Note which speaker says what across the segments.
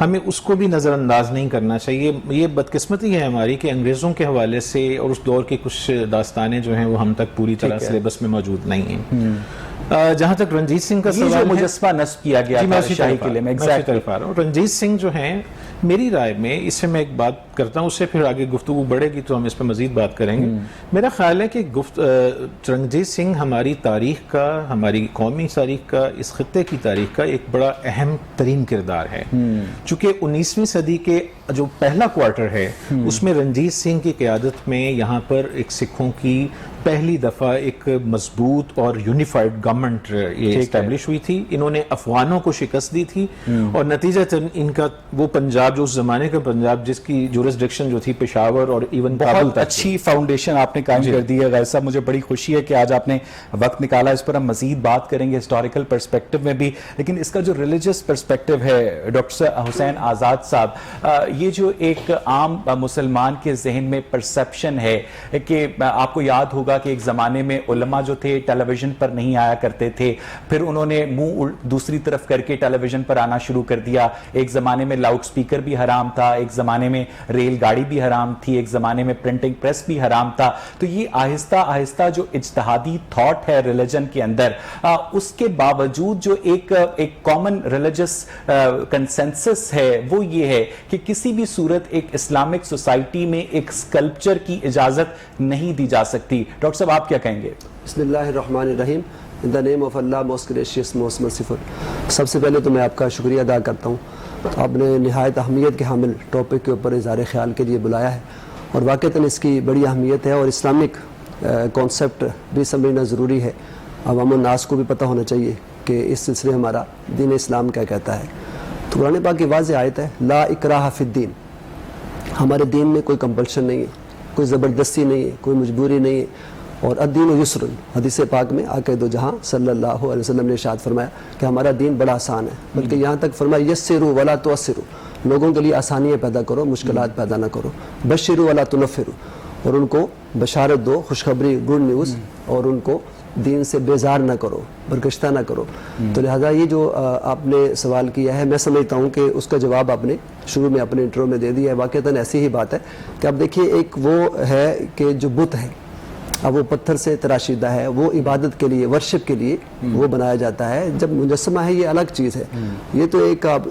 Speaker 1: ہمیں اس کو بھی نظر انداز نہیں کرنا چاہیے. یہ بدقسمتی ہے ہماری کہ انگریزوں کے حوالے سے اور اس دور کی کچھ داستانیں جو ہیں وہ ہم تک پوری طرح سلیبس میں موجود نہیں ہیں. جہاں تک رنجیت سنگھ کا سوال ہے،
Speaker 2: مجسمہ نصب کیا گیا تھا شاہی قلعے میں،
Speaker 1: رنجیت سنگھ جو ہیں، میری رائے میں اس سے میں ایک بات کرتا ہوں، اس سے پھر آگے گفتگو بڑھے گی تو ہم اس پہ مزید بات کریں گے. میرا خیال ہے کہ رنجیت سنگھ ہماری تاریخ کا، ہماری قومی تاریخ کا، اس خطے کی تاریخ کا ایک بڑا اہم ترین کردار ہے. چونکہ 19ویں صدی کے جو پہلا کوارٹر ہے اس میں رنجیت سنگھ کی قیادت میں یہاں پر ایک سکھوں کی پہلی دفعہ ایک مضبوط اور یونیفائڈ گورنمنٹ یہ اسٹیبلش ہوئی تھی. انہوں نے افغانوں کو شکست دی تھی اور نتیجتاً ان کا وہ پنجاب جو اس زمانے کا پنجاب جس کی جورسڈکشن جو تھی پشاور اور ایون کابل
Speaker 2: بہت اچھی فاؤنڈیشن آپ نے قائم کر دی ہے. غیر صاحب مجھے بڑی خوشی ہے کہ آج آپ نے وقت نکالا، اس پر ہم مزید بات کریں گے ہسٹوریکل پرسپیکٹو میں بھی، لیکن اس کا جو ریلیجس پرسپیکٹو ہے ڈاکٹر حسین آزاد صاحب، یہ جو ایک عام مسلمان کے ذہن میں پرسپشن ہے کہ آپ کو یاد ہوگا کہ ایک زمانے میں علماء جو تھے ٹیلی ویژن پر نہیں آیا کرتے تھے، پھر انہوں نے منہ دوسری طرف کر کے ٹیلی ویژن پر آنا شروع کر دیا. ایک زمانے میں لاؤڈ سپیکر بھی حرام تھا، ایک زمانے میں ریل گاڑی بھی حرام تھی، ایک زمانے میں پرنٹنگ پریس بھی حرام تھا. تو یہ آہستہ آہستہ جو اجتہادی تھاٹ ہے ریلیجن کے اندر، اس کے باوجود جو ایک کامن ریلیجس کنسنسس ہے وہ یہ ہے کہ کسی بھی صورت ایک اسلامک سوسائٹی میں ایک سکلپچر کی اجازت نہیں دی جا سکتی. ڈاکٹر صاحب آپ کیا کہیں گے؟
Speaker 3: بسم اللہ الرحمن الرحیم. In the name of Allah most gracious most merciful. سب سے پہلے تو میں آپ کا شکریہ ادا کرتا ہوں، آپ نے نہایت اہمیت کے حامل ٹاپک کے اوپر اظہار خیال کے لیے بلایا ہے، اور واقعتاً اس کی بڑی اہمیت ہے اور اسلامک کانسیپٹ بھی سمجھنا ضروری ہے. عوام الناس کو بھی پتہ ہونا چاہیے کہ اس سلسلے ہمارا دین اسلام کیا کہتا ہے. تو قرآن پاک کی واضح آیت ہے لا اکراہ فی الدین. ہمارے دین میں کوئی کمپلشن نہیں ہے، کوئی زبردستی نہیں ہے، کوئی مجبوری نہیں ہے. اور الدین یسر، حدیث پاک میں آقا دو جہاں صلی اللہ علیہ وسلم نے ارشاد فرمایا کہ ہمارا دین بڑا آسان ہے، بلکہ یہاں تک فرمایا یسروا ولا تعسروا، لوگوں کے لیے آسانیاں پیدا کرو، مشکلات پیدا نہ کرو. بشروا ولا تنفروا، اور ان کو بشارت دو، خوشخبری، گڈ نیوز، اور ان کو دین سے بیزار نہ کرو، برگشتہ نہ کرو. تو لہٰذا یہ جو آپ نے سوال کیا ہے، میں سمجھتا ہوں کہ اس کا جواب آپ نے شروع میں اپنے انٹرو میں دے دیا ہے. واقعتاً ایسی ہی بات ہے کہ اب دیکھیے ایک وہ ہے کہ جو بت ہے، اب وہ پتھر سے تراشیدہ ہے، وہ عبادت کے لیے، ورشپ کے لیے وہ بنایا جاتا ہے. جب مجسمہ ہے یہ الگ چیز ہے. یہ تو ایک آپ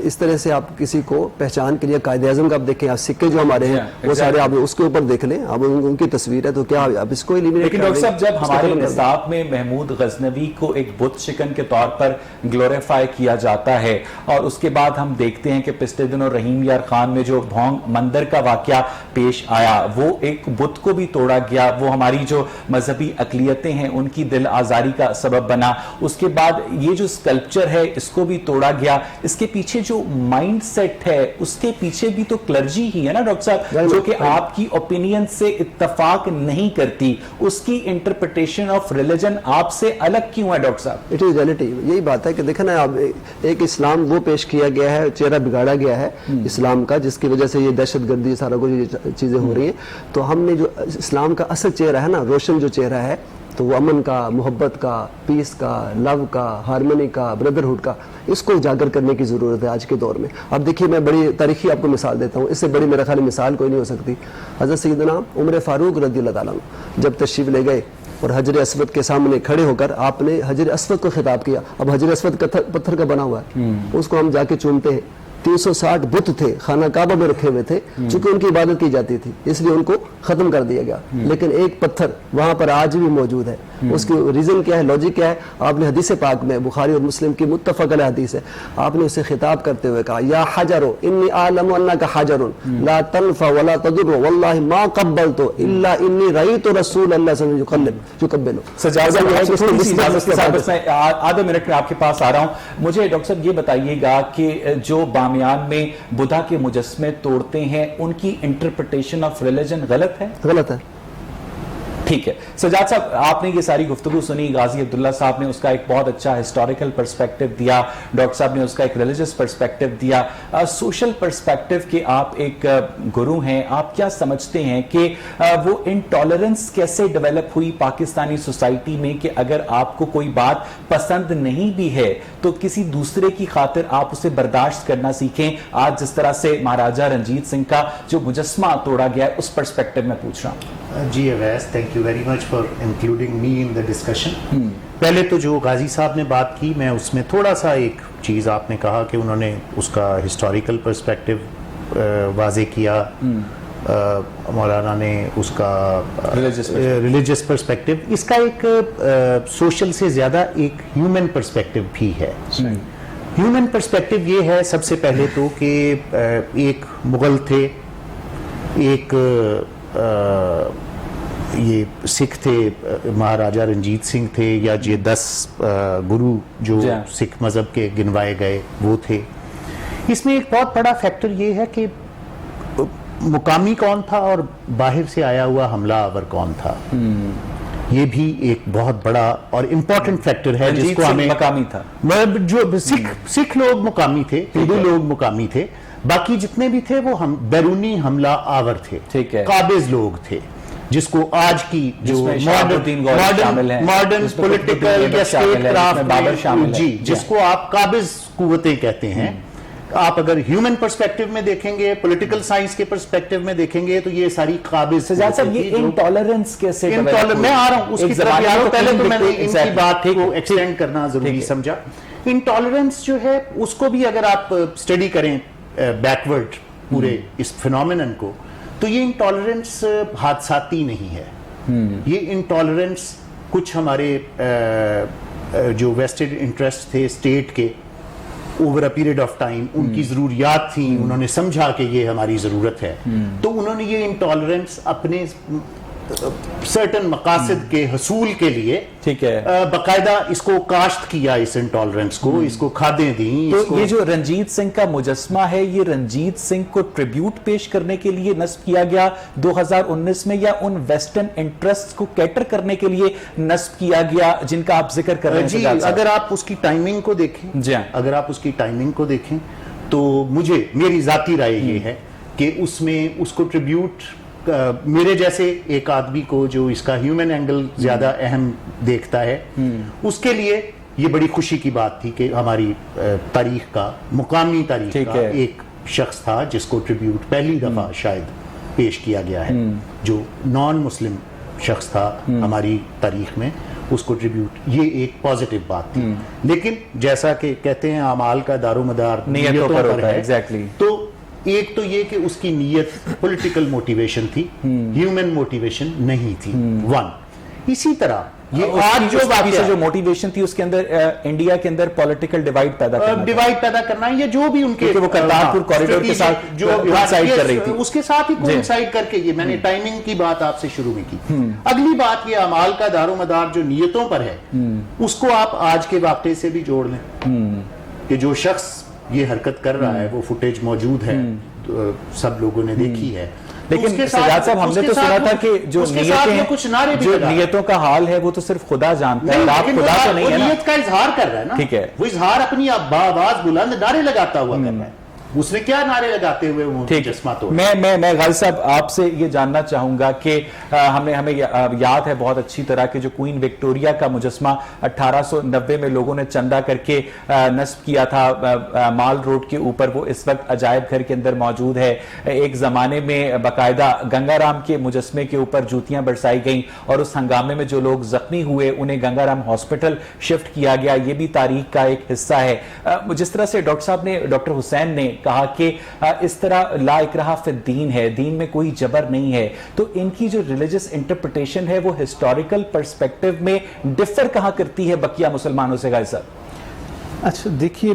Speaker 3: اس طرح سے آپ کسی کو پہچان کے لیے قائد اعظم کا آپ دیکھیں، آپ سکے جو ہمارے ہیں وہ سارے آپ اس کے اوپر دیکھ لیں، اب ان کی تصویر ہے تو کیا آپ اس کو ایلیمینیٹ.
Speaker 2: لیکن ڈاکٹر صاحب جب ہمارے نصاب میں محمود غزنوی کو ایک بت شکن کے طور پر گلوریفائی کیا جاتا ہے، اور اس کے بعد ہم دیکھتے ہیں کہ پچھلے دنوں رحیم یار خان میں جو بھونگ مندر کا واقعہ پیش آیا، وہ ایک بت کو بھی توڑا گیا، وہ ہماری جو مذہبی اقلیتیں ہیں ان کی دل آزاری کا سبب بنا. اس کے بعد یہ جو سکلپچر ہے اس کو بھی توڑا گیا. اس کے پیچھے جو مائنڈ سیٹ ہے اس کے پیچھے بھی تو کلرجی ہی ہے نا ڈاکٹر صاحب، جو کہ آپ کی اوپینین سے اتفاق نہیں کرتی. اس کی انٹرپریٹیشن آف ریلیجن آپ سے الگ کیوں ہے ڈاکٹر صاحب؟
Speaker 3: It is reality. یہی بات ہے کہ دیکھیں نا، ایک اسلام وہ پیش کیا گیا ہے، چہرہ بگاڑا گیا ہے اسلام کا، جس کی وجہ سے یہ دہشت گردی سارا کچھ یہ چیزیں ہو رہی ہیں. تو ہم نے جو اسلام کا اصل چہرہ ہے نا، روشن جو چہرہ ہے، تو وہ امن کا، محبت کا، پیس کا، لو کا، ہارمونی کا، بردرہڈ کا، اس کو اجاگر کرنے کی ضرورت ہے آج کے دور میں. اب دیکھیے میں بڑی تاریخی آپ کو مثال دیتا ہوں، اس سے بڑی میرا خیال مثال کوئی نہیں ہو سکتی. حضرت سیدنا عمر فاروق رضی اللہ تعالیٰ عنہ جب تشریف لے گئے اور حجر اسود کے سامنے کھڑے ہو کر آپ نے حجر اسود کو خطاب کیا. اب حجر اسود پتھر کا بنا ہوا ہے، اس کو ہم جا کے چومتے ہیں. 360 بت تھے خانہ کعبہ میں رکھے ہوئے تھے، چونکہ ان کی عبادت کی جاتی تھی اس لیے ان کو ختم کر دیا گیا. لیکن ایک پتھر وہاں پر آج بھی موجود ہے. اس کی ریزن کیا ہے، لاجک کیا ہے؟ آپ نے حدیث پاک میں، بخاری اور مسلم کی متفق علیہ حدیث ہے، آپ نے اسے خطاب کرتے ہوئے کہا یا حجر انی اعلم انک حجر لا تنفع ولا تضر واللہ ما قبلت الا انی رأیت رسول اللہ صلی اللہ علیہ وسلم یقبل.
Speaker 2: آدھے منٹ میں آپ کے پاس آ رہا ہوں. مجھے ڈاکٹر صاحب یہ بتائیے گا کہ جو بامیان میں بدھا کے مجسمے توڑتے ہیں ان کی انٹرپریٹیشن آف ریلیجن غلط ہے؟
Speaker 3: غلط ہے.
Speaker 2: ٹھیک ہے سجاد صاحب, آپ نے یہ ساری گفتگو سنی, غازی عبداللہ صاحب نے اس کا ایک بہت اچھا ہسٹوریکل پرسپیکٹو دیا, ڈاکٹر صاحب نے اس کا ایک ریلیجس پرسپیکٹو دیا, سوشل پرسپیکٹو کہ آپ ایک گرو ہیں, آپ کیا سمجھتے ہیں کہ وہ انٹالرنس کیسے ڈیولپ ہوئی پاکستانی سوسائٹی میں کہ اگر آپ کو کوئی بات پسند نہیں بھی ہے تو کسی دوسرے کی خاطر آپ اسے برداشت کرنا سیکھیں. آج جس طرح سے مہاراجہ رنجیت سنگھ کا جو مجسمہ توڑا گیا ہے اس پرسپیکٹو میں پوچھ رہا ہوں.
Speaker 4: جی Owais, thank you very much for including me in the discussion. پہلے تو جو غازی صاحب نے بات کی, میں اس میں تھوڑا سا ایک چیز آپ نے کہا کہ انہوں نے اس کا ہسٹوریکل پرسپیکٹو واضح کیا, مولانا نے اس کا ریلیجس پرسپیکٹو, اس کا ایک سوشل سے زیادہ ایک ہیومن پرسپیکٹو بھی ہے. ہیومن پرسپیکٹو یہ ہے سب سے پہلے تو کہ ایک مغل تھے, ایک یہ سکھ تھے, مہاراجہ رنجیت سنگھ تھے, یا یہ 10 گرو جو سکھ مذہب کے گنوائے گئے وہ تھے. اس میں ایک بہت بڑا فیکٹر یہ ہے کہ مقامی کون تھا اور باہر سے آیا ہوا حملہ آور کون تھا. یہ بھی ایک بہت بڑا اور امپورٹنٹ فیکٹر ہے جس کو ہمیں
Speaker 2: مقامی تھا.
Speaker 4: جو سکھ لوگ مقامی تھے, ہندو لوگ مقامی تھے, باقی جتنے بھی تھے وہ بیرونی حملہ آور تھے, قابض لوگ تھے, جس کو آج کی جو ماڈرن پولیٹیکل یا اسٹیٹ کرافٹ, جی جس کو آپ قابض قوتیں کہتے ہیں. آپ اگر ہیومن پرسپیکٹو میں دیکھیں گے, پولیٹیکل سائنس کے پرسپیکٹو میں دیکھیں گے تو یہ ساری قابض.
Speaker 2: سجاد صاحب یہ انٹالرنس کیسے
Speaker 4: میں آ رہا ہوں اس کی طرف آ رہا ہوں. پہلے تو میں نے ان کی بات کو ایکسٹینڈ کرنا ضروری سمجھا. انٹالرنس جو ہے اس کو بھی اگر آپ اسٹڈی کریں بیکورڈ پورے اس فینومینن کو, تو یہ انٹالرنس حادثاتی نہیں ہے. یہ انٹالرنس کچھ ہمارے جو ویسٹڈ انٹرسٹ تھے اسٹیٹ کے over a period of time, ان کی ضروریات تھیں, انہوں نے سمجھا کہ یہ ہماری ضرورت ہے, تو انہوں نے یہ انٹالرنس اپنے سرٹن مقاصد کے حصول کے لیے باقاعدہ اس کو کاشت کیا, اس انٹالرنس کو, اس کو کھادیں دیں.
Speaker 2: تو یہ جو رنجیت سنگھ کا مجسمہ ہے, یہ رنجیت سنگھ کو ٹریبیوٹ پیش کرنے کے لیے نصب کیا گیا 2019 میں, یا ان ویسٹرن انٹرسٹ کو کیٹر کرنے کے لیے نصب کیا گیا جن کا آپ ذکر کر رہے ہیں؟
Speaker 4: جی, اگر آپ اس کی ٹائمنگ کو دیکھیں, اگر آپ اس کی ٹائمنگ کو دیکھیں تو میری ذاتی رائے یہ ہے کہ اس میں اس کو ٹریبیوٹ میرے جیسے ایک آدمی کو جو اس کا ہیومن اینگل زیادہ اہم دیکھتا ہے, اس کے لیے یہ بڑی خوشی کی بات تھی کہ ہماری تاریخ کا, مقامی تاریخ کا ایک شخص تھا جس کو ٹریبیوٹ پہلی دفعہ شاید پیش کیا گیا ہے, جو نان مسلم شخص تھا ہماری تاریخ میں, اس کو ٹریبیوٹ, یہ ایک پازیٹیو بات تھی. لیکن جیسا کہ کہتے ہیں اعمال کا دار و مدار نیتوں پر ہے, تو ایک تو یہ کہ اس کی نیت پولیٹیکل موٹیویشن تھی, ہیومن موٹیویشن نہیں تھی. اسی طرح یہ آج
Speaker 2: جو موٹیویشن تھی اس کے اندر انڈیا کے اندر پولیٹیکل ڈیوائیڈ پیدا کرنا,
Speaker 4: یا جو بھی ان کے
Speaker 2: وہ کرتارپور کوریڈور کے ساتھ جو کوئنسائیڈ کر رہی تھی,
Speaker 4: اس کے ساتھ ہی کوئنسائیڈ کر کے, یہ میں نے ٹائمنگ کی بات آپ سے شروع میں کی. اگلی بات یہ اعمال کا دار و مدار جو نیتوں پر ہے, اس کو آپ آج کے واقعے سے بھی جوڑ لیں کہ جو شخص یہ حرکت کر رہا ہے, وہ فوٹیج موجود ہے, سب لوگوں نے دیکھی ہے.
Speaker 2: لیکن سجاد صاحب ہم نے تو سنا تھا کہ جو نیتوں کا حال ہے وہ تو صرف خدا جانتا ہے, آپ خدا تو نہیں ہے نا.
Speaker 4: نیت کا اظہار کر رہا ہے نا, ٹھیک ہے, وہ اظہار اپنی آواز بلند نعرے لگاتا ہوا کر رہا ہے. اس نے کیا نعرے لگاتے ہوئے وہ مجسمہ توڑا.
Speaker 2: میں غازی صاحب آپ سے یہ جاننا چاہوں گا کہ ہمیں یاد ہے بہت اچھی طرح کہ جو کوئین وکٹوریا کا مجسمہ 1890 میں لوگوں نے چندہ کر کے نصب کیا تھا مال روڈ کے اوپر, وہ اس وقت عجائب گھر کے اندر موجود ہے. ایک زمانے میں باقاعدہ گنگا رام کے مجسمے کے اوپر جوتیاں برسائی گئیں, اور اس ہنگامے میں جو لوگ زخمی ہوئے انہیں گنگا رام ہاسپٹل شفٹ کیا گیا. یہ بھی تاریخ کا ایک حصہ ہے. جس طرح سے ڈاکٹر حسین نے کہا کہ اس طرح لا اکراہ فی الدین ہے, دین میں کوئی جبر نہیں ہے, تو ان کی جو ریلیجس انٹرپریٹیشن ہے وہ ہسٹوریکل پرسپیکٹو میں ڈفر کہاں کرتی ہے بقیہ مسلمانوں سے؟ غازی صاحب
Speaker 1: اچھا دیکھیے,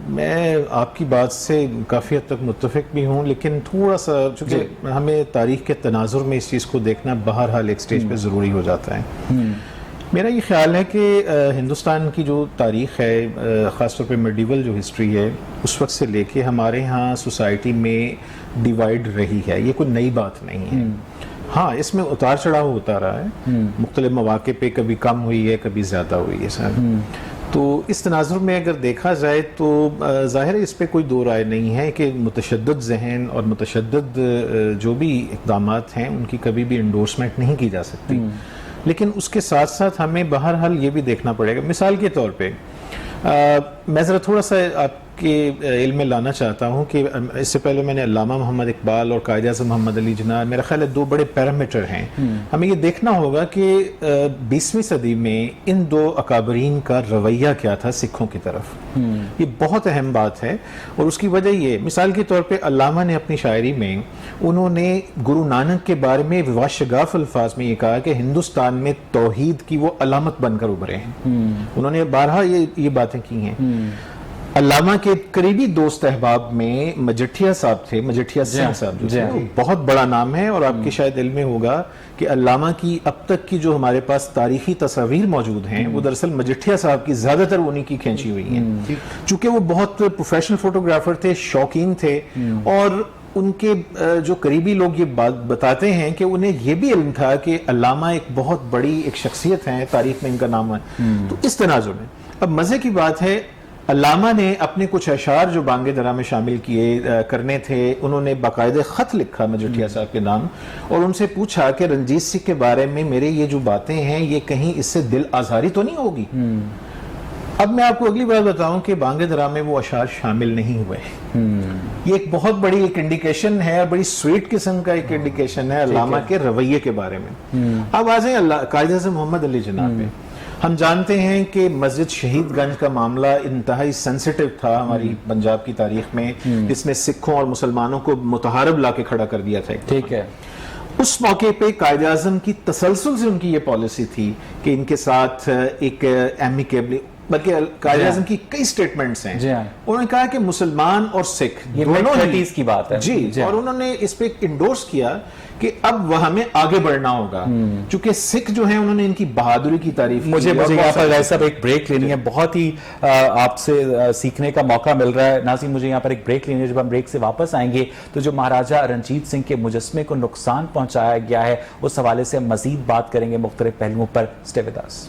Speaker 1: میں آپ کی بات سے کافی حد تک متفق بھی ہوں, لیکن تھوڑا سا چونکہ ہمیں تاریخ کے تناظر میں اس چیز کو دیکھنا بہرحال ایک سٹیج پہ ضروری ہو جاتا ہے. میرا یہ خیال ہے کہ ہندوستان کی جو تاریخ ہے, خاص طور پہ میڈیول جو ہسٹری ہے, اس وقت سے لے کے ہمارے ہاں سوسائٹی میں ڈیوائیڈ رہی ہے. یہ کوئی نئی بات نہیں ہے. ہاں اس میں اتار چڑھاؤ ہوتا رہا ہے، مختلف مواقع پہ کبھی کم ہوئی ہے کبھی زیادہ ہوئی ہے سر. تو اس تناظر میں اگر دیکھا جائے تو ظاہر ہے اس پہ کوئی دو رائے نہیں ہے کہ متشدد ذہن اور متشدد جو بھی اقدامات ہیں ان کی کبھی بھی انڈورسمنٹ نہیں کی جا سکتی، لیکن اس کے ساتھ ساتھ ہمیں بہرحال یہ بھی دیکھنا پڑے گا. مثال کے طور پہ میں ذرا تھوڑا سا آپ کے علم میں لانا چاہتا ہوں کہ اس سے پہلے میں نے علامہ محمد اقبال اور قائد اعظم محمد علی جناح، میرا خیال ہے 2 بڑے پیرامیٹر ہیں. ہمیں یہ دیکھنا ہوگا کہ 20ویں صدی میں ان 2 اکابرین کا رویہ کیا تھا سکھوں کی طرف. یہ بہت اہم بات ہے، اور اس کی وجہ یہ، مثال کے طور پہ علامہ نے اپنی شاعری میں انہوں نے گرو نانک کے بارے میں واشگاف الفاظ میں یہ کہا کہ ہندوستان میں توحید کی وہ علامت بن کر ابھرے ہیں. انہوں نے بارہا یہ باتیں کی ہیں. علامہ کے قریبی دوست احباب میں مجٹھیا صاحب تھے، مجٹھیا سنگھ صاحب جو تھے، بہت بڑا نام ہے، اور آپ کے شاید علم میں ہوگا کہ علامہ کی اب تک کی جو ہمارے پاس تاریخی تصاویر موجود ہیں وہ دراصل مجٹھیا صاحب کی زیادہ تر انہی کی کھینچی ہوئی ہیں، چونکہ وہ بہت پروفیشنل فوٹوگرافر تھے، شوقین تھے، اور ان کے جو قریبی لوگ یہ بات بتاتے ہیں کہ انہیں یہ بھی علم تھا کہ علامہ ایک بہت بڑی ایک شخصیت ہے، تاریخ میں ان کا نام ہے. تو اس تناظر میں اب مزے کی بات ہے، علامہ نے اپنے کچھ اشعار جو بانگ درا میں شامل کرنے تھے، انہوں نے باقاعدہ خط لکھا مجٹھیا صاحب کے نام، اور ان سے پوچھا کہ رنجیت سنگھ کے بارے میں میرے یہ جو باتیں ہیں یہ کہیں اس سے دل آزاری تو نہیں ہوگی. اب میں آپ کو اگلی بات بتاؤں کہ بانگ درا میں وہ اشعار شامل نہیں ہوئے. یہ ایک بہت بڑی ایک انڈیکیشن ہے، بڑی سویٹ قسم کا ایک انڈیکیشن ہے علامہ کے رویے کے بارے میں. اب آ جائیں قائد اعظم محمد علی جناح پہ. ہم جانتے ہیں کہ مسجد شہید گنج کا معاملہ انتہائی سینسیٹیو تھا ہماری پنجاب کی تاریخ میں، جس نے سکھوں اور مسلمانوں کو متحارب لا کے کھڑا کر دیا تھا. ٹھیک ہے، اس موقع پہ قائد اعظم کی تسلسل سے ان کی یہ پالیسی تھی کہ ان کے ساتھ ایک ایمیکیبلی، بلکہ قائد اعظم کی کئی سٹیٹمنٹس ہیں، انہوں نے کہا کہ مسلمان اور سکھ دونوں کی بات ہے جی، اور انہوں نے اس پہ انڈورس کیا کہ اب وہ ہمیں آگے بڑھنا ہوگا، چونکہ سکھ جو ہیں انہوں نے ان کی بہادری کی تعریف. مجھے یہاں پر صاحب ایک بریک لینی ہے، بہت ہی آپ سے سیکھنے کا موقع مل رہا ہے. ناظرین مجھے یہاں پر ایک بریک لینی ہے، جب ہم بریک سے واپس آئیں گے تو جو مہاراجہ رنجیت سنگھ کے مجسمے کو نقصان پہنچایا گیا ہے اس حوالے سے ہم مزید بات کریں گے مختلف پہلوؤں پر. Stay with us.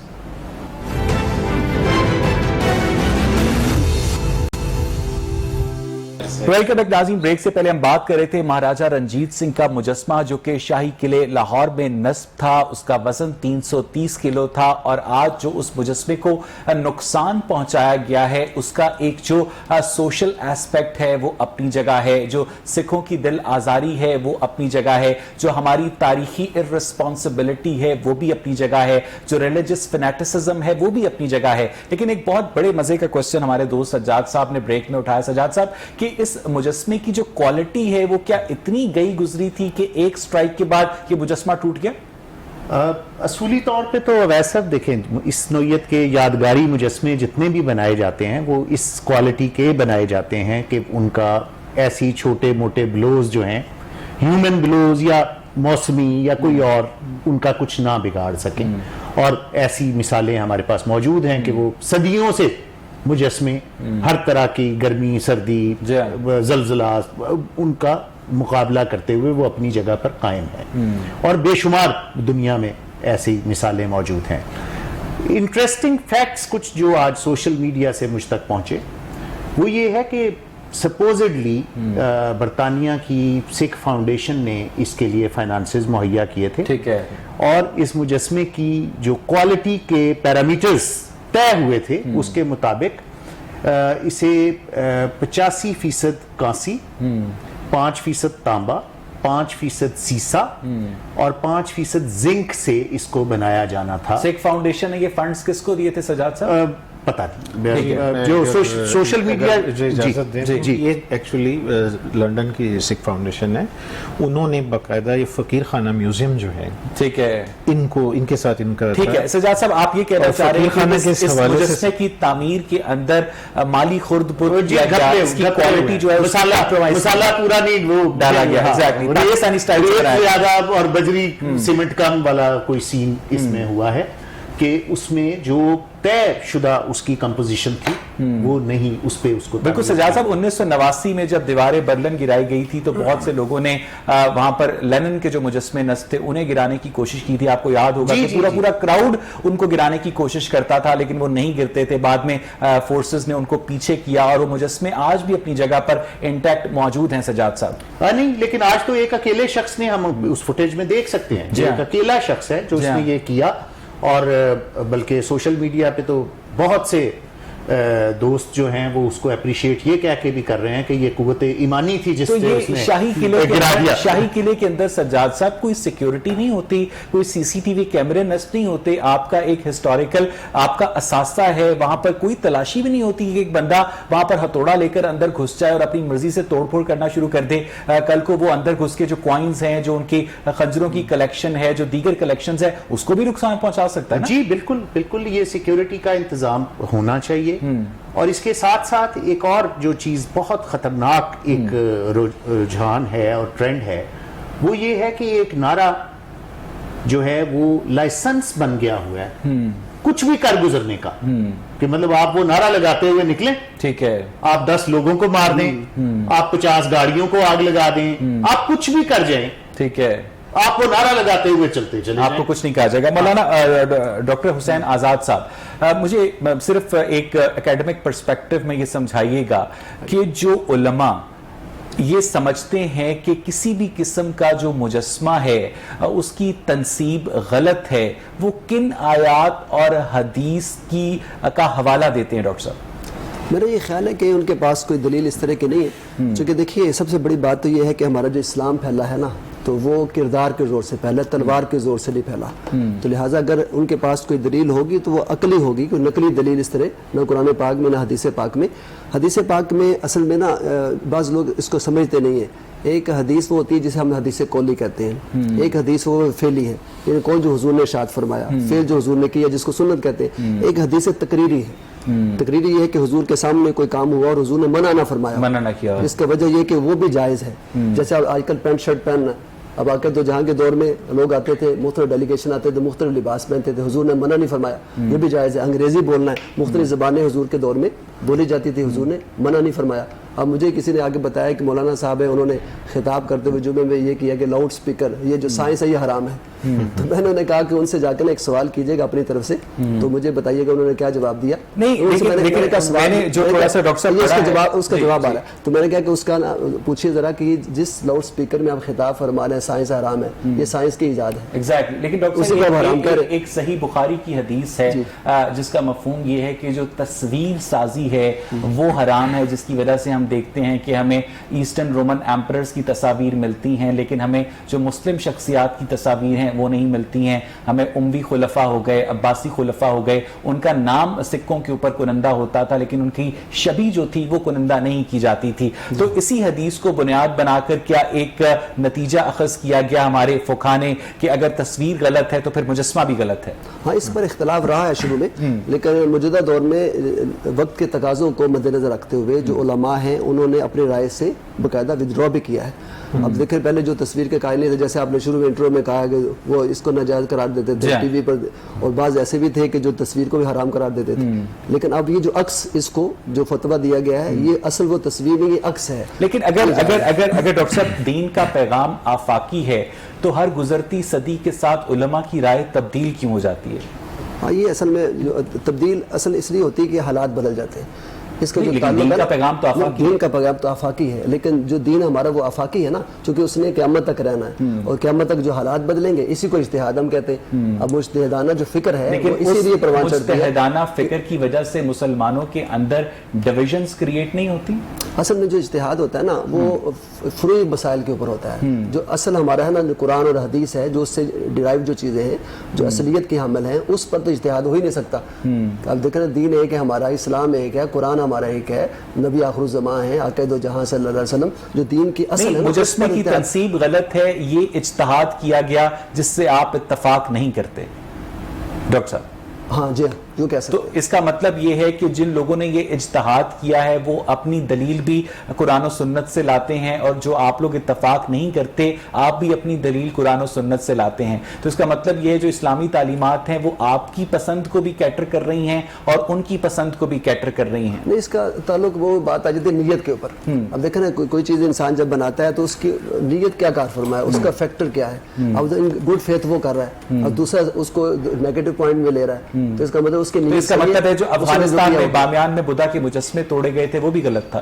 Speaker 1: Welcome back ناظرین. بریک سے پہلے ہم بات کر رہے تھے مہاراجہ رنجیت سنگھ کا مجسمہ جو کہ شاہی قلعے لاہور میں نصب تھا، اس کا وزن 330 کلو تھا، اور آج جو اس مجسمے کو نقصان پہنچایا گیا ہے اس کا ایک جو سوشل ایسپیکٹ ہے وہ اپنی جگہ ہے، جو سکھوں کی دل آزاری ہے وہ اپنی جگہ ہے، جو ہماری تاریخی ارسپانسبلٹی ہے وہ بھی اپنی جگہ ہے، جو ریلیجس فینیٹسزم ہے وہ بھی اپنی جگہ ہے. لیکن ایک بہت بڑے مزے کا کوسچن ہمارے دوست سجاد صاحب نے بریک میں اٹھایا. سجاد صاحب کہ اس مجسمے کی جو کوالٹی ہے وہ کیا اتنی گئی گزری تھی کہ ایک سٹرائک کے بعد یہ مجسمہ ٹوٹ گیا؟
Speaker 4: اصولی طور پہ تو ویسا دیکھیں، اس نوعیت کے یادگاری مجسمے جتنے بھی بنائے جاتے ہیں وہ اس کوالٹی کے بنائے جاتے ہیں کہ ان کا ایسی چھوٹے موٹے بلوز جو ہیں، ہیومن بلوز یا موسمی یا کوئی اور، ان کا کچھ نہ بگاڑ سکیں. اور ایسی مثالیں ہمارے پاس موجود ہیں کہ وہ صدیوں سے مجسمے ہر طرح کی گرمی، سردی، زلزلہ، ان کا مقابلہ کرتے ہوئے وہ اپنی جگہ پر قائم ہے، اور بے شمار دنیا میں ایسی مثالیں موجود ہیں. انٹرسٹنگ فیکٹس کچھ جو آج سوشل میڈیا سے مجھ تک پہنچے وہ یہ ہے کہ سپوزڈلی برطانیہ کی سکھ فاؤنڈیشن نے اس کے لیے فائنانسز مہیا کیے تھے. ٹھیک ہے. اور اس مجسمے کی جو کوالٹی کے پیرامیٹرز طے ہوئے تھے اس کے مطابق اسے 85% کانسی، 5% تانبا، 5% سیسا اور 5% زنک سے اس کو بنایا جانا تھا.
Speaker 2: سکھ فاؤنڈیشن نے یہ فنڈز کس کو دیے تھے سجاد صاحب؟
Speaker 4: پتہ نہیں، جو سوشل میڈیا.
Speaker 1: جی یہ ایکچولی لنڈن کی سکھ فاؤنڈیشن ہے، انہوں نے باقاعدہ یہ فقیر خانہ میوزیم جو ہے، ٹھیک ہے، ان کے ساتھ ان کا. ٹھیک ہے سجاد صاحب، آپ یہ کہنا چاہ رہے ہیں کہ اس مجسمے کی تعمیر کے اندر مالی خرد برد کیا گیا، اس کی کوالٹی جو ہے
Speaker 4: مسالہ پورا نہیں وہ ڈالا گیا، اور بجری سیمنٹ کم والا کوئی سین اس میں ہوا ہے کہ اس میں جو طے شدہ اس کی کمپوزیشن تھی وہ نہیں اس پہ اس کو.
Speaker 2: بالکل سجاد صاحب 1989 میں جب دیوار برلن گرائی گئی تھی تو بہت سے لوگوں نے وہاں پر لینن کے جو مجسمے نصب تھے انہیں گرانے کی کوشش کی تھی. آپ کو یاد ہوگا کہ پورا کراؤڈ ان کو گرانے کی کوشش کرتا تھا لیکن وہ نہیں گرتے تھے. بعد میں فورسز نے ان کو پیچھے کیا اور وہ مجسمے آج بھی اپنی جگہ پر انٹیکٹ موجود ہیں سجاد صاحب.
Speaker 4: نہیں لیکن آج تو ایک اکیلے شخص نے, ہم اس فوٹیج میں دیکھ سکتے ہیں, ایک اکیلا شخص ہے جو اس نے یہ کیا. اور بلکہ سوشل میڈیا پہ تو بہت سے دوست جو ہیں وہ اس کو اپریشیٹ یہ کہہ کے بھی کر رہے ہیں کہ یہ قوت ایمانی تھی جس سے اس نے گرا دیا.
Speaker 2: شاہی قلعے کے اندر سجاد صاحب کوئی سیکیورٹی نہیں ہوتی, کوئی سی سی ٹی وی کیمرے نصب نہیں ہوتے, آپ کا ایک ہسٹوریکل آپ کا اثاثہ ہے, وہاں پر کوئی تلاشی بھی نہیں ہوتی کہ ایک بندہ وہاں پر ہتھوڑا لے کر اندر گھس جائے اور اپنی مرضی سے توڑ پھوڑ کرنا شروع کر دے. کل کو وہ اندر گھس کے جو کوائنز ہیں, جو ان کی خنجروں کی کلیکشن ہے, جو دیگر کلیکشنز ہے, اس کو بھی نقصان پہنچا سکتا ہے.
Speaker 4: جی بالکل بالکل, یہ سیکیورٹی کا انتظام ہونا چاہیے. اور اس کے ساتھ ساتھ ایک اور جو چیز بہت خطرناک ایک رجحان ہے اور ٹرینڈ ہے وہ یہ ہے کہ ایک نعرہ جو ہے وہ لائسنس بن گیا ہوا ہے کچھ بھی کر گزرنے کا, کہ مطلب آپ وہ نعرہ لگاتے ہوئے نکلیں,
Speaker 2: ٹھیک ہے,
Speaker 4: آپ 10 لوگوں کو مار دیں, آپ 50 گاڑیوں کو آگ لگا دیں, آپ کچھ بھی کر جائیں,
Speaker 2: ٹھیک ہے,
Speaker 4: آپ وہ نعرہ لگاتے ہوئے چلتے چلیں,
Speaker 2: آپ کو کچھ نہیں کہا جائے گا. مولانا ڈاکٹر حسین آزاد صاحب, مجھے صرف ایک اکیڈمک پرسپیکٹو میں یہ سمجھائیے گا کہ جو علماء یہ سمجھتے ہیں کہ کسی بھی قسم کا جو مجسمہ ہے اس کی تنصیب غلط ہے, وہ کن آیات اور حدیث کا حوالہ دیتے ہیں ڈاکٹر صاحب؟
Speaker 3: میرا یہ خیال ہے کہ ان کے پاس کوئی دلیل اس طرح کی نہیں ہے, چونکہ دیکھیے سب سے بڑی بات تو یہ ہے کہ ہمارا جو اسلام پھیلا ہے نا تو وہ کردار کے زور سے پھیلا, تلوار کے زور سے نہیں پھیلا. تو لہٰذا اگر ان کے پاس کوئی دلیل ہوگی تو وہ عقلی ہوگی, کوئی نقلی دلیل اس طرح نہ قرآن پاک میں نہ حدیث پاک میں. حدیث پاک میں اصل میں نا بعض لوگ اس کو سمجھتے نہیں ہیں. ایک حدیث وہ ہوتی ہے جسے ہم حدیث قولی کہتے ہیں, ایک حدیث وہ فعلی ہے, یعنی کون جو حضور نے ارشاد فرمایا, فعل جو حضور نے کیا جس کو سنت کہتے ہیں. ایک حدیث تقریری ہے, تقریری یہ ہے کہ حضور کے سامنے کوئی کام ہوا اور حضور نے منع نہ فرمایا,
Speaker 2: منع نہ کیا,
Speaker 3: اس کا وجہ یہ کہ وہ بھی جائز ہے. جیسے آج کل پینٹ شرٹ پہننا, اب آ کے تو جہاں کے دور میں لوگ آتے تھے, مختلف ڈیلیگیشن آتے تھے, مختلف لباس پہنتے تھے, حضور نے منع نہیں فرمایا, یہ بھی جائز ہے. انگریزی بولنا ہے, مختلف زبانیں حضور کے دور میں بولی جاتی تھی, حضور نے منع نہیں فرمایا. اب مجھے کسی نے آگے بتایا کہ مولانا صاحب ہے, انہوں نے خطاب کرتے ہوئے جمعے میں یہ کیا کہ لاؤڈ سپیکر یہ جو سائنس ہے یہ حرام ہے. تو میں نے کہا کہ ان سے جا کے ایک سوال کیجیے گا اپنی طرف سے, تو مجھے بتائیے گا انہوں نے کیا جواب دیا.
Speaker 2: نہیں
Speaker 3: اس کا جواب آ رہا ہے, تو میں نے کہا کہ اس کا پوچھیے ذرا کہ جس لاؤڈ سپیکر میں آپ خطاب فرما رہے ہیں سائنس حرام ہے, یہ سائنس کی ایجاد ہے.
Speaker 2: ایگزیکٹلی, لیکن ڈاکٹر صاحب ایک صحیح بخاری کی حدیث ہے جس کا مفہوم یہ ہے کہ جو تصویر سازی ہے وہ حرام ہے, جس کی وجہ سے ہم دیکھتے ہیں کہ ہمیں ایسٹرن رومن ایمپررز کی تصاویر ملتی ہیں لیکن ہمیں جو مسلم شخصیات کی تصاویر ہیں وہ نہیں ملتی ہیں. ہمیں اموی خلفاء ہو گئے, عباسی خلفاء ہو گئے, ان کا نام سکوں کے اوپر کنندہ ہوتا تھا لیکن ان کی شبیہ جو تھی وہ کنندہ نہیں کی جاتی تھی. تو اسی حدیث کو بنیاد بنا کر کیا ایک نتیجہ اخذ کیا گیا ہمارے فقہا نے کہ اگر تصویر غلط ہے تو پھر مجسمہ بھی غلط ہے؟
Speaker 3: ہاں, اس پر اختلاف رہا ہے شروع میں, لیکن موجودہ دور میں وقت کے تقاضوں کو مد نظر رکھتے ہوئے جو علماء ہیں انہوں نے اپنی رائے سے باقاعدہ ودرا بھی کیا ہے. اب دیکھیں پہلے جو تصویر کے قائل تھے, جیسے آپ نے شروع میں انٹرو میں کہا کہ وہ اس کو ناجائز قرار دیتے تھے ٹی وی پر, اور بعض ایسے بھی تھے کہ جو تصویر کو بھی حرام قرار دیتے تھے. لیکن اب یہ جو عکس اس کو جو فتویٰ دیا گیا ہے یہ اصل وہ تصویر نہیں, یہ عکس ہے.
Speaker 2: لیکن اگر ڈاکٹر صاحب دین کا پیغام آفاقی ہے تو ہر گزرتی صدی کے ساتھ علماء کی رائے تبدیل کیوں ہو جاتی ہے؟
Speaker 3: ہاں, یہ اصل میں تبدیل اصل اس لیے ہوتی ہے کہ حالات بدل جاتے ہیں. اس کا جو
Speaker 2: دین کا پیغام تو آفاقی ہے,
Speaker 3: دین کا پیغام تو آفاقی ہے, لیکن جو دین ہمارا وہ آفاقی ہے نا, چونکہ اس نے قیامت تک رہنا ہے اور قیامت تک جو حالات بدلیں گے اسی کو اجتہاد ہم کہتے ہیں. اب مجتہدانہ جو فکر ہے وہ اسی لیے پروان چڑھتی ہے.
Speaker 2: مجتہدانہ فکر کی وجہ سے مسلمانوں کے اندر ڈویژنز کریٹ نہیں ہوتی.
Speaker 3: اصل میں جو اجتہاد ہوتا ہے نا وہ فروعی مسائل کے اوپر ہوتا ہے. جو اصل ہمارا ہے نا جو قرآن اور حدیث ہے, جو اس سے ڈیرائیو جو چیزیں ہیں جو اصلیت کی حامل ہیں, اس پر تو اجتہاد ہو ہی نہیں سکتا. اب دیکھیں دین ایک ہے ہمارا, اسلام ایک ہے, قرآن ہمارا ایک ہے, نبی آخر الزمان ہیں عقائد دو جہاں صلی اللہ علیہ وسلم, جو دین کی اصل ہے.
Speaker 2: مجسمے کی تنصیب غلط ہے, یہ اجتہاد کیا گیا جس سے آپ اتفاق نہیں کرتے ڈاکٹر صاحب.
Speaker 3: ہاں جی ہاں جو کہہ سکتے
Speaker 2: تو اس کا مطلب یہ ہے کہ جن لوگوں نے یہ اجتہاد کیا ہے وہ اپنی دلیل بھی قرآن و سنت سے لاتے ہیں, اور جو آپ لوگ اتفاق نہیں کرتے آپ بھی اپنی دلیل قرآن و سنت سے لاتے ہیں. تو اس کا مطلب یہ ہے جو اسلامی تعلیمات ہیں وہ آپ کی پسند کو بھی کیٹر کر رہی ہیں اور ان کی پسند کو بھی کیٹر کر رئی ہیں.
Speaker 3: نہیں, اس کا تعلق وہ بات آ جاتی ہے نیت کے اوپر. اب دیکھیں نا کوئی چیز انسان جب بناتا ہے تو اس کی نیت کیا کار فرما ہے, اس کا فیکٹر کیا ہے. اب گڈ فیتھ وہ کر رہا ہے اور دوسرا اس کو نیگیٹو پوائنٹ میں لے رہا ہے, تو اس کا مطلب اس کی نیت,
Speaker 2: اس کا مطلب ہے جو افغانستان میں بامیان میں بدھا کے مجسمے توڑے گئے تھے وہ بھی غلط تھا.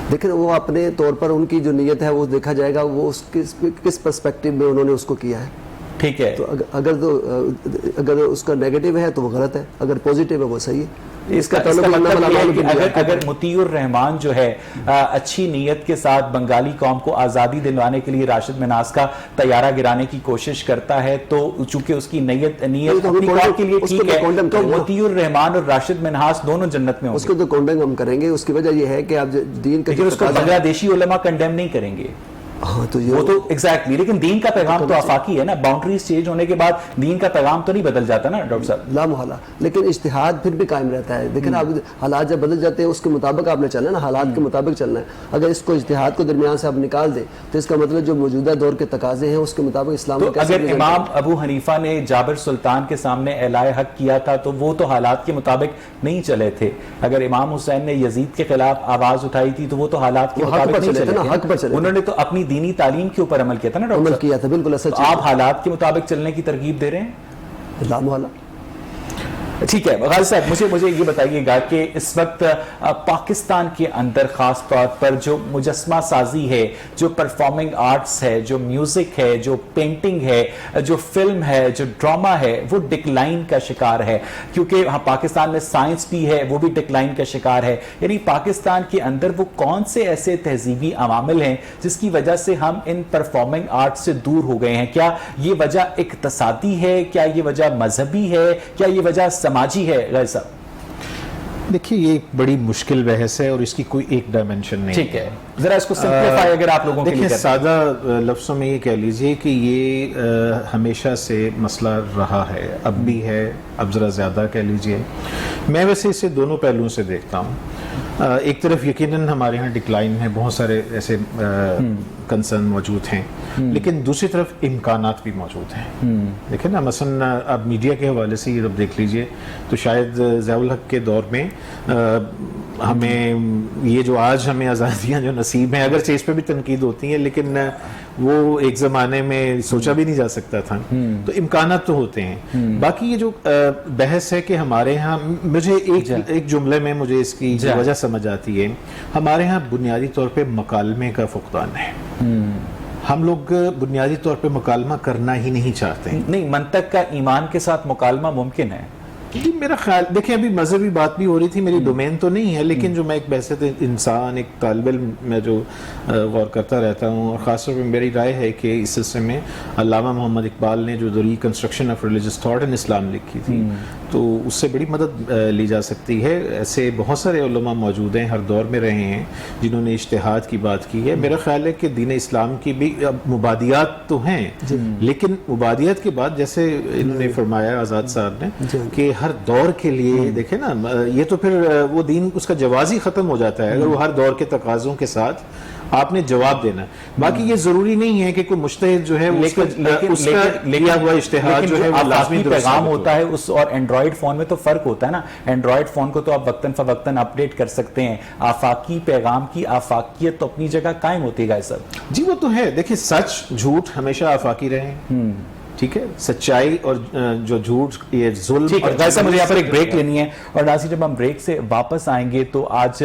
Speaker 3: لیکن وہ اپنے طور پر ان کی جو نیت ہے وہ دیکھا جائے گا وہ کس پرسپیکٹو میں انہوں نے اس کو کیا ہے.
Speaker 2: ٹھیک ہے,
Speaker 3: تو اگر اس کا نیگیٹو ہے تو وہ غلط ہے, اگر پوزیٹو ہے وہ صحیح ہے.
Speaker 2: اس کا مطلب یہ ہے کہ اگر مطیع الرحمان جو ہے اچھی نیت کے ساتھ بنگالی قوم کو آزادی دلوانے کے لیے راشد منہاس کا طیارہ گرانے کی کوشش کرتا ہے, تو چونکہ اس کی نیت اپنی قوم کے لیے ٹھیک ہے, تو مطیع الرحمان اور راشد منہاس دونوں جنت میں ہوں گے.
Speaker 3: اس کو تو کونڈم ہم کریں گے. اس کی وجہ یہ ہے کہ آپ دین کا,
Speaker 2: لیکن اس کو بنگلہ دیشی علماء کنڈیم نہیں کریں گے.
Speaker 3: ہاں تو
Speaker 2: وہ تو ایگزیکٹلی, لیکن دین کا پیغام تو آفاقی ہے نا. باؤنڈریز چینج ہونے کے بعد دین کا پیغام تو نہیں بدل جاتا نا ڈاکٹر صاحب.
Speaker 3: لا محالہ, لیکن اجتہاد پھر بھی قائم رہتا ہے. دیکھیں نا آپ حالات جب بدل جاتے ہیں اس کے مطابق آپ نے چلنا ہے نا, حالات کے مطابق چلنا ہے. اگر اس کو اجتہاد کو درمیان سے آپ نکال دیں تو اس کا مطلب جو موجودہ دور کے تقاضے ہیں اس کے مطابق اسلام
Speaker 2: تو اگر امام ابو حنیفہ نے جابر سلطان کے سامنے اعلائے حق کیا تھا تو وہ تو حالات کے مطابق نہیں چلے تھے. اگر امام حسین نے یزید کے خلاف آواز اٹھائی تھی تو وہ تو حالات کے مطابق نہیں چلے تھے. انہوں نے تو اپنی دینی تعلیم کے اوپر عمل کیا تھا نا ڈاکٹر صاحب.
Speaker 3: کیا تھا بالکل ایسا.
Speaker 2: آپ حالات کے مطابق چلنے کی ترغیب دے رہے ہیں.
Speaker 3: لا محالہ.
Speaker 2: ٹھیک ہے غازی صاحب, مجھے یہ بتائیے گا کہ اس وقت پاکستان کے اندر خاص طور پر جو مجسمہ سازی ہے, جو پرفارمنگ آرٹس ہے, جو میوزک ہے, جو پینٹنگ ہے, جو فلم ہے, جو ڈرامہ ہے, وہ ڈکلائن کا شکار ہے. کیونکہ پاکستان میں سائنس بھی ہے وہ بھی ڈکلائن کا شکار ہے. یعنی پاکستان کے اندر وہ کون سے ایسے تہذیبی عوامل ہیں جس کی وجہ سے ہم ان پرفارمنگ آرٹ سے دور ہو گئے ہیں؟ کیا یہ وجہ اقتصادی ہے, کیا یہ وجہ مذہبی ہے, کیا یہ وجہ سماجی ہے؟ غیر صاحب
Speaker 1: دیکھیے یہ ایک بڑی مشکل بحث ہے اور اس کی کوئی ایک ڈائمنشن نہیں.
Speaker 2: ٹھیک ہے, ذرا اس کو سمپلیفائی اگر آپ لوگوں کے لیے
Speaker 1: دیکھیں سادہ لفظوں میں یہ کہہ لیجئے کہ یہ ہمیشہ سے مسئلہ رہا ہے, اب بھی ہے, اب ذرا زیادہ کہہ لیجئے. میں ویسے اسے دونوں پہلوؤں سے دیکھتا ہوں. ایک طرف یقیناً ہمارے ہاں ڈکلائن ہے, بہت سارے ایسے کنسرن موجود ہیں, لیکن دوسری طرف امکانات بھی موجود ہیں. دیکھیں نا مثلا اب میڈیا کے حوالے سے یہ دیکھ لیجئے تو شاید ضیاء الحق کے دور میں ہمیں یہ جو آج ہمیں آزادیاں جو نصیب ہیں, اگرچہ اس پہ بھی تنقید ہوتی ہیں لیکن وہ ایک زمانے میں سوچا بھی نہیں جا سکتا تھا. تو امکانات تو ہوتے ہیں. باقی یہ جو بحث ہے کہ ہمارے ہاں, مجھے ایک جملے میں مجھے اس کی وجہ سمجھ آتی ہے, ہمارے ہاں بنیادی طور پہ مکالمے کا فقدان ہے. ہم لوگ بنیادی طور پہ مکالمہ کرنا ہی نہیں چاہتے.
Speaker 2: نہیں, منطق کا ایمان کے ساتھ مکالمہ ممکن ہے.
Speaker 1: جی میرا خیال, دیکھیں ابھی مذہبی بات بھی ہو رہی تھی, میری ڈومین تو نہیں ہے, لیکن جو میں ایک بحثت انسان, ایک طالب علم میں جو غور کرتا رہتا ہوں, اور خاص طور پہ میری رائے ہے کہ اس سلسلے میں علامہ محمد اقبال نے جو reconstruction of religious thought in Islam لکھی تھی تو اس سے بڑی مدد لی جا سکتی ہے. ایسے بہت سارے علماء موجود ہیں, ہر دور میں رہے ہیں, جنہوں نے اجتہاد کی بات کی ہے. میرا خیال ہے کہ دین اسلام کی بھی مبادیات تو ہیں, لیکن مبادیات کے بعد جیسے انہوں نے فرمایا آزاد صاحب نے کہ ہر دور کے لیے, دیکھیں نا یہ تو پھر وہ دین اس کا جواز ہی ختم ہو جاتا ہے اگر وہ ہر دور کے تقاضوں کے ساتھ آپ نے جواب دینا. باقی یہ ضروری نہیں ہے کہ کوئی مجتہد جو ہے اس کا لیا ہوا اجتہاد جو ہے وہ لازمی
Speaker 2: پیغام ہوتا ہے اس, اور اینڈرائڈ فون میں تو فرق ہوتا ہے نا. اینڈرائڈ فون کو تو آپ وقتاً فوقتاً اپڈیٹ کر سکتے ہیں, آفاقی پیغام کی آفاقیت تو اپنی جگہ قائم ہوتی ہے سر.
Speaker 1: جی وہ تو ہے. دیکھیں سچ جھوٹ ہمیشہ آفاقی رہے, ٹھیک ہے, سچائی اور جو جھوٹ یہ ظلم.
Speaker 2: ٹھیک ہے ویسے مجھے یہاں پر ایک بریک لینی ہے, اور ناظرین جب ہم بریک سے واپس آئیں گے تو آج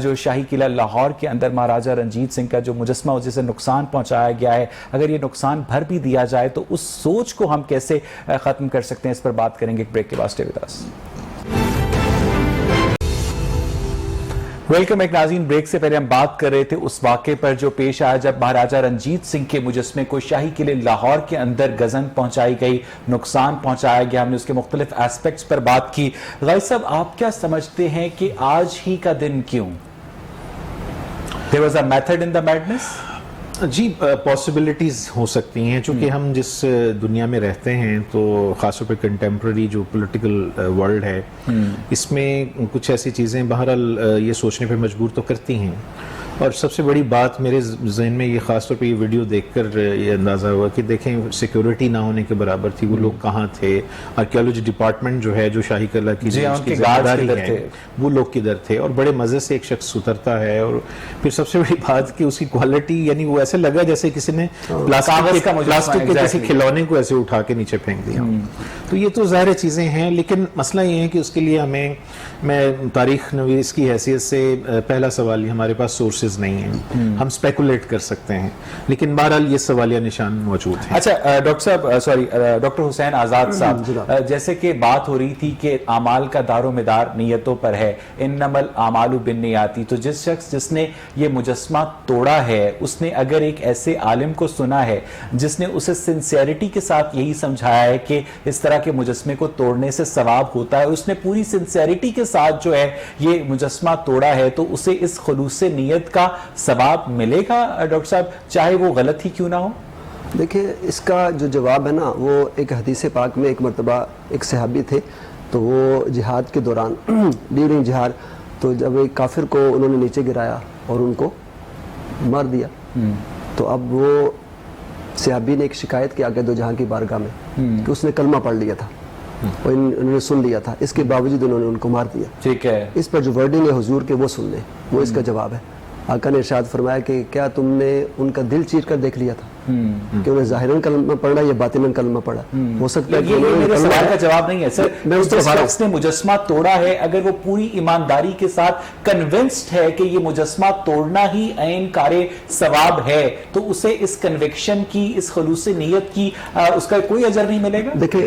Speaker 2: جو شاہی قلعہ لاہور کے اندر مہاراجہ رنجیت سنگھ کا جو مجسمہ جسے نقصان پہنچایا گیا ہے, اگر یہ نقصان بھر بھی دیا جائے تو اس سوچ کو ہم کیسے ختم کر سکتے ہیں, اس پر بات کریں گے ایک بریک کے بعد. Stay with us. ویلکم ایک ناظرین, بریک سے پہلے ہم بات کر رہے تھے اس واقعے پر جو پیش آیا جب مہاراجہ رنجیت سنگھ کے مجسمے کو شاہی قلعے لاہور کے اندر گزن پہنچائی گئی, نقصان پہنچایا گیا. ہم نے اس کے مختلف ایسپیکٹس پر بات کی. غازی صاحب آپ کیا سمجھتے ہیں کہ آج ہی کا دن کیوں؟ There was a method in the madness?
Speaker 1: جی پاسبلٹیز ہو سکتی ہیں، چونکہ ہم جس دنیا میں رہتے ہیں تو خاص طور پہ کنٹمپرری جو پولیٹیکل ورلڈ ہے اس میں کچھ ایسی چیزیں بہرحال یہ سوچنے پہ مجبور تو کرتی ہیں. اور سب سے بڑی بات میرے ذہن میں یہ خاص طور پہ یہ ویڈیو دیکھ کر یہ اندازہ ہوا کہ دیکھیں سیکیورٹی نہ ہونے کے برابر تھی، وہ لوگ کہاں تھے، آرکیالوجی ڈپارٹمنٹ جو ہے جو شاہی قلعہ کی
Speaker 2: جی
Speaker 1: اس کی ذمہ داری ہے وہ لوگ کدھر تھے، اور بڑے مزے سے ایک شخص اترتا ہے. اور پھر سب سے بڑی بات کہ اس کی کوالٹی، یعنی وہ ایسے لگا جیسے کسی نے پلاسٹک کے کسی کھلونے کو ایسے اٹھا کے نیچے پھینک دیا. تو یہ تو ظاہر چیزیں ہیں، لیکن مسئلہ یہ ہے کہ اس کے لیے میں تاریخ نویس کی حیثیت سے پہلا سوال ہمارے پاس سورسز نہیں ہیں، ہم اسپیکولیٹ کر سکتے ہیں، لیکن بہرحال یہ سوالیہ نشان موجود ہیں.
Speaker 2: اچھا ڈاکٹر حسین آزاد صاحب، جیسے کہ بات ہو رہی تھی کہ اعمال کا دار و مدار نیتوں پر ہے، انما الاعمال بالنیات، تو جس شخص جس نے یہ مجسمہ توڑا ہے اس نے اگر ایک ایسے عالم کو سنا ہے جس نے اسے سنسیئرٹی کے ساتھ یہی سمجھایا ہے کہ اس طرح کے مجسمے کو توڑنے سے ثواب ہوتا ہے، اس نے پوری سنسیئرٹی کے ساتھ جو ہے یہ مجسمہ توڑا ہے، تو اسے اس خلوص نیت کا ثواب ملے گا ڈاکٹر صاحب، چاہے وہ غلط ہی کیوں نہ ہو؟
Speaker 3: دیکھیں اس کا جو جواب ہے نا، وہ ایک حدیث پاک میں ایک مرتبہ ایک صحابی تھے، تو وہ جہاد کے دوران ڈیورنگ جہاد، تو جب ایک کافر کو انہوں نے نیچے گرایا اور ان کو مار دیا، تو اب وہ صحابی نے ایک شکایت کی آگے دو جہاں کی بارگاہ میں کہ اس نے کلمہ پڑھ لیا تھا اور انہوں نے سن لیا تھا، اس کے باوجود انہوں نے ان کو مار دیا.
Speaker 2: ٹھیک ہے،
Speaker 3: اس پر جو ورڈنگ ہے حضور کے وہ سن لیں، وہ اس کا جواب ہے. آقا نے ارشاد فرمایا کہ کیا تم نے ان کا دل چیر کر دیکھ لیا تھا کہ انہیں ظاہراً کلمہ پڑھا یا باطناً کلمہ پڑھا؟ ہو سکتا ہے کہ
Speaker 2: یہ میرے سوال کا جواب نہیں ہے سر. جس شخص نے مجسمہ توڑا ہے اگر وہ پوری ایمانداری کے ساتھ کنونسڈ ہے کہ یہ مجسمہ توڑنا ہی عین کار ثواب ہے، تو اسے اس کنوکشن کی، اس خلوص نیت کی اس کا کوئی اجر نہیں ملے گا؟
Speaker 3: دیکھیں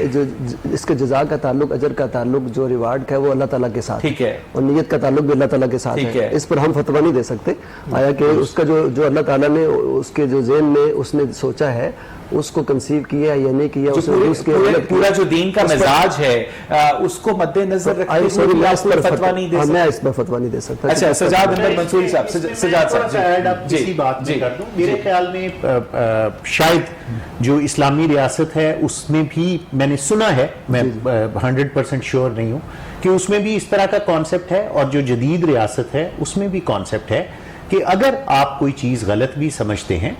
Speaker 3: اس کے جزا کا تعلق، اجر کا تعلق، جو ریوارڈ کا ہے وہ اللہ تعالیٰ کے ساتھ
Speaker 2: ٹھیک ہے،
Speaker 3: اور نیت کا تعلق بھی اللہ تعالیٰ کے ساتھ ہے. اس پر ہم فتویٰ نہیں دے سکتے آیا کہ اس کا جو اللہ تعالیٰ نے اس کے جو ذہن میں اس نے سوچا ہے اس کو کنسیو کیا یا نہیں کیا،
Speaker 2: پورا جو دین کا مزاج ہے اس کو مد نظر رکھتے ہوئے میں اس پر فتویٰ نہیں دے سکتا.
Speaker 3: اچھا
Speaker 2: سجاد احمد منصوری صاحب، سجاد صاحب
Speaker 4: جی بات میں کر دوں. میرے خیال میں شاید جو اسلامی ریاست ہے اس میں بھی میں نے سنا ہے، میں 100% شیور نہیں ہوں کہ اس میں بھی اس طرح کا کانسیپٹ ہے، اور جو جدید ریاست ہے اس میں بھی کانسیپٹ ہے کہ اگر آپ کوئی چیز غلط بھی سمجھتے ہیں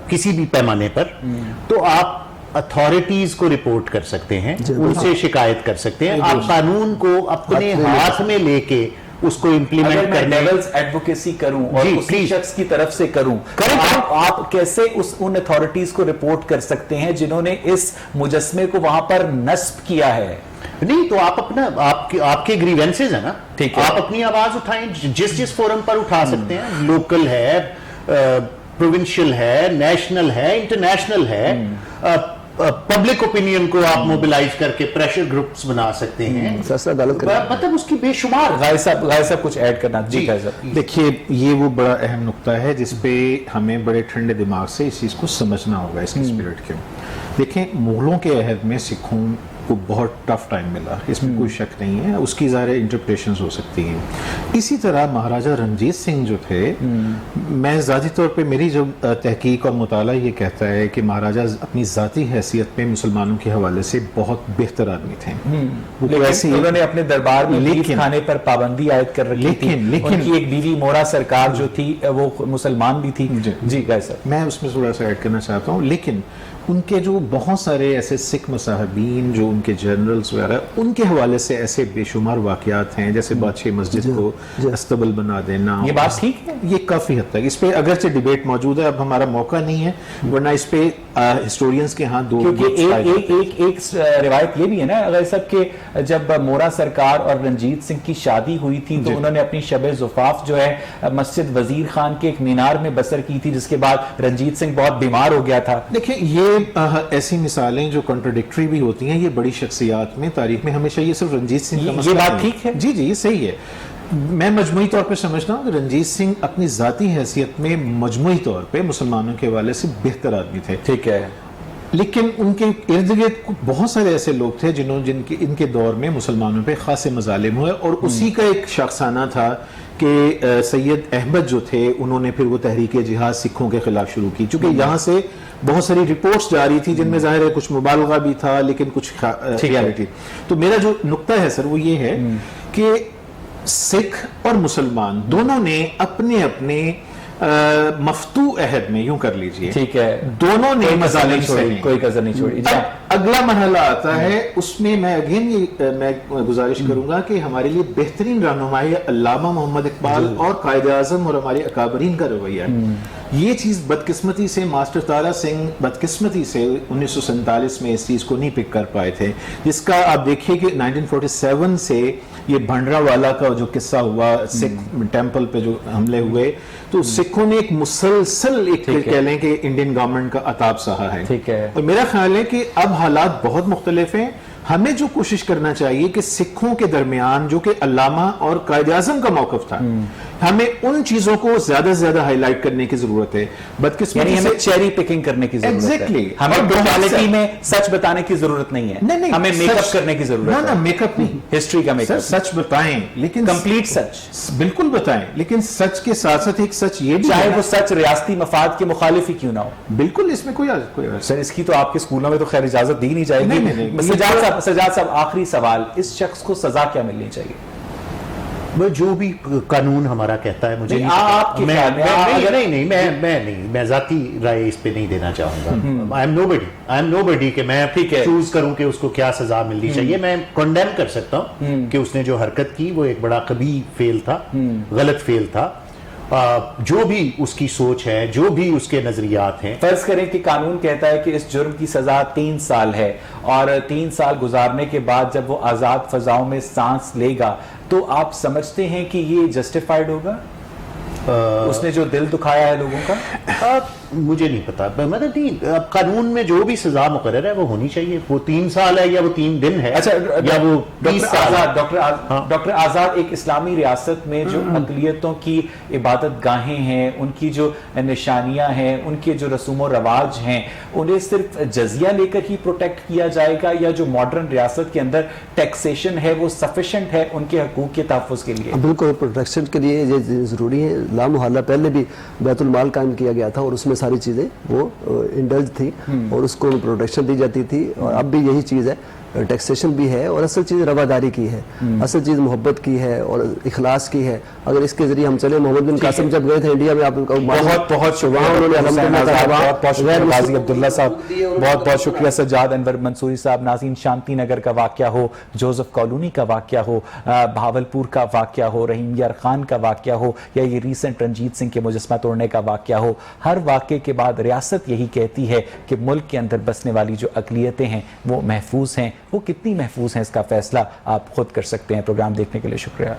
Speaker 4: کسی بھی پیمانے پر، تو آپ اتھارٹیز کو رپورٹ کر سکتے ہیں، ان سے شکایت کر سکتے ہیں. آپ قانون کو اپنے ہاتھ میں لے کے اس کو امپلیمنٹ کرنے،
Speaker 2: ڈیولز ایڈوکیسی کروں اور اسی شخص کی طرف سے کروں، آپ کیسے ان اتھارٹیز کو رپورٹ کر سکتے ہیں جنہوں نے اس مجسمے کو وہاں پر نصب کیا ہے؟
Speaker 4: نہیں تو آپ اپنا آپ کے گریونسز ہیں نا، آپ اپنی آواز اٹھائیں، جس فورم پر اٹھا سکتے ہیں، لوکل ہے، پروونشل ہے، نیشنل ہے، انٹرنیشنل ہے. پبلک اوپینین کو آپ موبلائز کر کے پریشر گروپس بنا سکتے ہیں، مطلب اس کی بے شمار.
Speaker 2: غائب صاحب کچھ ایڈ کرنا؟ جی
Speaker 1: دیکھیے یہ وہ بڑا اہم نقطہ ہے جس پہ ہمیں بڑے ٹھنڈے دماغ سے اس چیز کو سمجھنا ہوگا، اس کی اسپرٹ کیوں. دیکھیں مغلوں کے عہد میں سکھوں کو بہت ٹف ٹائم ملا، اس میں کوئی شک نہیں ہے، اس کی ظاہر انٹرپریشنز ہو سکتی ہیں. اسی طرح مہاراجہ رنجیت سنگھ جو تھے، میں ذاتی طور پہ میری جو تحقیق اور مطالعہ یہ کہتا ہے کہ مہاراجہ اپنی ذاتی حیثیت میں مسلمانوں کے حوالے سے بہت بہتر آدمی تھے.
Speaker 2: انہوں نے اپنے دربار میں لیکن کھانے پر پابندی عائد کر رکھی تھی، ان کی ایک بیوی مورا سرکار جو تھی وہ مسلمان بھی تھی. جی صاحب
Speaker 1: میں اس میں تھوڑا سا ایڈ کرنا چاہتا ہوں. لیکن ان کے جو بہت سارے ایسے سکھ مصاحبین جو ان کے جنرلز وغیرہ، ان کے حوالے سے ایسے بے شمار واقعات ہیں، جیسے بادشاہ مسجد کو استبل بنا دینا.
Speaker 2: یہ بات ٹھیک ہے،
Speaker 1: یہ کافی حد تک اس پہ اگرچہ ڈیبیٹ موجود ہے، اب ہمارا موقع نہیں ہے، ورنہ اس پہ ہسٹورینز کے ہاں دو.
Speaker 2: کیونکہ ایک روایت یہ بھی ہے نا غیر صاحب کہ جب مورا سرکار اور رنجیت سنگھ کی شادی ہوئی تھی تو انہوں نے اپنی شب زفاف جو ہے مسجد وزیر خان کے ایک مینار میں بسر کی تھی، جس کے بعد رنجیت سنگھ بہت بیمار ہو گیا تھا.
Speaker 1: دیکھیں یہ ایسی مثالیں جو کنٹراڈکٹری بھی ہوتی ہیں، یہ بڑی شخصیات میں تاریخ میں ہمیشہ یہ صرف رنجیت سنگھ کا مسئلہ
Speaker 2: یہ بات ٹھیک ہے.
Speaker 1: جی یہ صحیح ہے. میں مجموعی طور پہ سمجھتا ہوں کہ رنجیت سنگھ اپنی ذاتی حیثیت میں مجموعی طور پہ مسلمانوں کے حوالے سے بہتر آدمی تھے.
Speaker 2: ٹھیک ہے.
Speaker 1: لیکن ان کے ارد گرد بہت سارے ایسے لوگ تھے ان کے دور میں مسلمانوں پہ خاصے مظالم ہوئے، اور اسی کا ایک شاخسانہ تھا کہ سید احمد جو تھے انہوں نے پھر وہ تحریک جہاد سکھوں کے خلاف شروع کی، چونکہ یہاں سے بہت ساری رپورٹس جاری تھی جن میں ظاہر ہے کچھ مبالغہ بھی تھا لیکن کچھ ریالٹی. تو میرا جو نقطہ ہے سر وہ یہ ہے کہ سکھ اور مسلمان دونوں نے اپنے اپنے مفتوح عہد میں، یوں کر لیجئے،
Speaker 2: ٹھیک ہے،
Speaker 1: دونوں نے مظالم سہے،
Speaker 2: کوئی کسر نہیں چھوڑی.
Speaker 1: اگلا مرحلہ آتا ہے، اس میں میں اگین یہ میں گزارش کروں گا کہ ہمارے لیے بہترین رہنمائی علامہ محمد اقبال اور قائد اعظم اور ہمارے اکابرین کا رویہ ہے. یہ چیز بدقسمتی سے ماسٹر تارا سنگھ بدقسمتی سے 1947 میں اس چیز کو نہیں پک کر پائے تھے، جس کا آپ دیکھیے کہ 1947 سے یہ بھنڈرا والا کا جو قصہ ہوا، سکھ ٹیمپل پہ جو حملے ہوئے، تو سکھوں نے ایک مسلسل ایک کہہ لیں کہ انڈین گورنمنٹ کا عطاب سہا ہے. اور میرا خیال ہے کہ اب حالات بہت مختلف ہیں. ہمیں جو کوشش کرنا چاہیے کہ سکھوں کے درمیان جو کہ علامہ اور قائد اعظم کا موقف تھا، ہمیں ان چیزوں کو زیادہ سے زیادہ ہائی لائٹ کرنے کی ضرورت ہے.
Speaker 2: یعنی ہمیں چیری پکنگ کرنے کی ضرورت ہے، ہمیں ٹوٹالٹی میں سچ بتانے کی ضرورت نہیں ہے، ہمیں میک اپ کرنے کی ضرورت ہے.
Speaker 1: میک اپ نہیں،
Speaker 2: ہسٹری کا میک اپ.
Speaker 1: سچ بتائیں لیکن
Speaker 2: کمپلیٹ سچ
Speaker 1: بالکل بتائیں، لیکن سچ کے ساتھ ساتھ ایک سچ یہ بھی
Speaker 2: چاہے وہ سچ ریاستی مفاد کے مخالف ہی کیوں نہ ہو.
Speaker 1: بالکل اس میں کوئی
Speaker 2: سر اس کی تو آپ کے اسکولوں میں تو خیر اجازت دی نہیں جائے گی. سجاد صاحب آخری سوال، اس شخص کو سزا کیا ملنی چاہیے؟
Speaker 4: وہ جو بھی قانون ہمارا کہتا ہے، مجھے میں ذاتی رائے اس پہ نہیں دینا چاہوں گا. آئی ایم نو بڈی کہ میں چوز کروں کہ اس کو کیا سزا ملنی چاہیے. میں کنڈیم کر سکتا ہوں کہ اس نے جو حرکت کی وہ ایک بڑا قبیح فعل تھا، غلط فعل تھا. جو بھی اس کی سوچ ہے، جو بھی اس کے نظریات ہیں.
Speaker 2: فرض کریں کہ قانون کہتا ہے کہ اس جرم کی سزا 3 سال ہے، اور 3 سال گزارنے کے بعد جب وہ آزاد فضاؤں میں سانس لے گا تو آپ سمجھتے ہیں کہ یہ جسٹیفائیڈ ہوگا؟ اس نے جو دل دکھایا ہے لوگوں کا؟
Speaker 4: مجھے نہیں پتا، مطلب نہیں، قانون میں جو بھی سزا مقرر ہے وہ ہونی چاہیے. وہ 3 سال ہے یا وہ 3 دن ہے یا وہ 20 سال.
Speaker 2: ڈاکٹر آزاد، ایک اسلامی ریاست میں جو اقلیتوں کی عبادت گاہیں ہیں، ان کی جو نشانیاں ہیں، ان کے جو رسوم و رواج ہیں، انہیں صرف جزیہ لے کر ہی پروٹیکٹ کیا جائے گا، یا جو ماڈرن ریاست کے اندر ٹیکسیشن ہے وہ سفیشنٹ ہے ان کے حقوق کے تحفظ کے لیے؟
Speaker 3: بالکل، پروٹیکشن کے لیے یہ ضروری ہے. لامحالہ پہلے بھی بیت المال قائم کیا گیا تھا اور اس میں ساری چیزیں وہ انڈلج تھی اور اس کو پروٹیکشن دی جاتی تھی، اور اب بھی یہی چیز ہے. ٹیکسیشن بھی ہے، اور اصل چیز رواداری کی ہے، اصل چیز محبت کی ہے اور اخلاص کی ہے. اگر اس کے ذریعے ہم چلے، محمد بن قاسم جب گئے تھے انڈیا میں، آپ کو
Speaker 2: بہت عبداللہ صاحب، بہت شکریہ. سجاد انور منصوری صاحب. ناظرین، شانتی نگر کا واقعہ ہو، جوزف کالونی کا واقعہ ہو، بہاولپور کا واقعہ ہو، رحیم یار خان کا واقعہ ہو، یا یہ ریسنٹ رنجیت سنگھ کے مجسمہ توڑنے کا واقعہ ہو، ہر واقعے کے بعد ریاست یہی کہتی ہے کہ ملک کے اندر بسنے والی جو اقلیتیں ہیں وہ محفوظ ہیں. وہ کتنی محفوظ ہیں اس کا فیصلہ آپ خود کر سکتے ہیں. پروگرام دیکھنے کے لیے شکریہ.